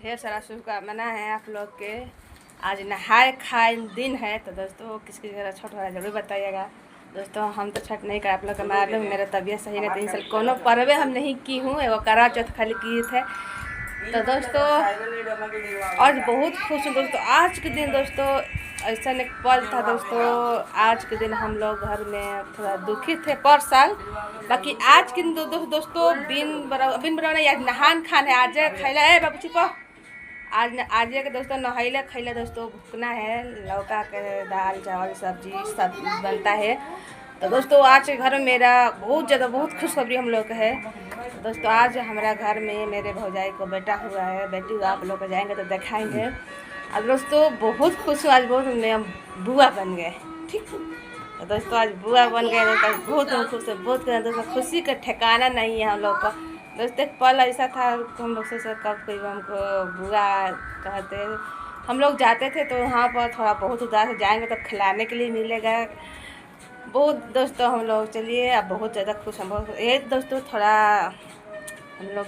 ढेर सारा शुभकामना है आप लोग के। आज नहाए खाए दिन है, तो दोस्तों किसकी जगह छठ वाला जरूर बताइएगा। दोस्तों हम तो छठ नहीं कर, आप लोग का मालूम मेरा तबीयत सही नहीं, 3 साल कोनो पर्वे हम नहीं की हूँ, एगो करा चौथ खाली किए थे। तो दोस्तों आज बहुत खुश हूँ दोस्तों। आज के दिन दोस्तों ऐसा एक पल था दोस्तों, आज के दिन हम लोग घर में थोड़ा दुखी थे पर साल। बाकी आज के दिन दोस्तों बिन बना यार नहान खान है। आज खैला है बाबू चुप। आज के दोस्तों नहैले खैले दोस्तों, भुकना है, लौका के दाल चावल सब्जी सब बनता है। तो दोस्तों आज के घर में मेरा बहुत खुशखबरी हम लोग का है। तो दोस्तों आज हमारा घर में मेरे भौजाई को बेटा हुआ है, बेटी हुआ। आप लोग को जाएंगे तो दिखाएंगे। और दोस्तों बहुत खुश हूँ, आज बहुत मैं बुआ बन गए। ठीक, तो दोस्तों आज बुआ बन गए तो बहुत हम खुश है, बहुत दोस्तों खुशी का ठिकाना नहीं है हम लोग का। दोस्तों एक पल ऐसा था, हम लोग से कब कोई हमको बुआ कहते, हम लोग जाते थे तो वहाँ पर थोड़ा बहुत उदास जाएंगे तो खिलाने के लिए मिलेगा बहुत। दोस्तों हम लोग चलिए अब बहुत ज़्यादा खुश हम बहुत ये दोस्तों, थोड़ा हम लोग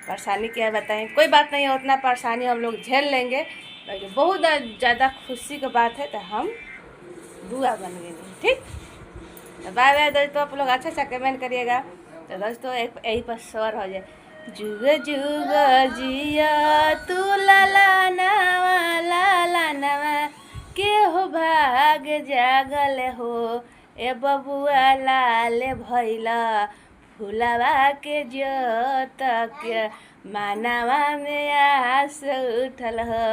परेशानी क्या बताएं, कोई बात नहीं है, उतना परेशानी हम लोग झेल लेंगे। लेकिन बहुत ज़्यादा खुशी की बात है, तो हम बुआ बन गए। ठीक, तो बाय बाय दोस्तों, आप लोग अच्छा कमेंट करिएगा। तो दोस्तों एक यही पर स्वर हो जाए, जुग जुग जिया तू लाला नवा के हो भाग जागल हो, ए बबुआ लाल भैला फुलवा के जोत के मानवा में आस उठल हो,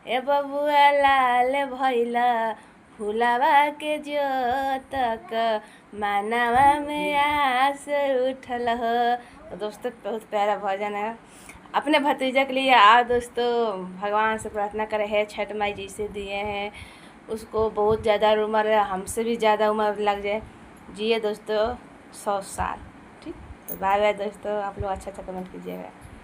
ए बबुआ लाल भैला फुलवा के जोत के मानवा में आस उठल हो। तो दोस्तों बहुत प्यारा भजन है, अपने भतीजे के लिए। आओ दोस्तों भगवान से प्रार्थना करें है, छठ माई जिसे दिए हैं उसको बहुत ज़्यादा उम्र है, हमसे भी ज़्यादा उम्र लग जाए, जिए दोस्तों 100 साल। ठीक, तो बाय बाय दोस्तों, आप लोग अच्छा कमेंट कीजिएगा।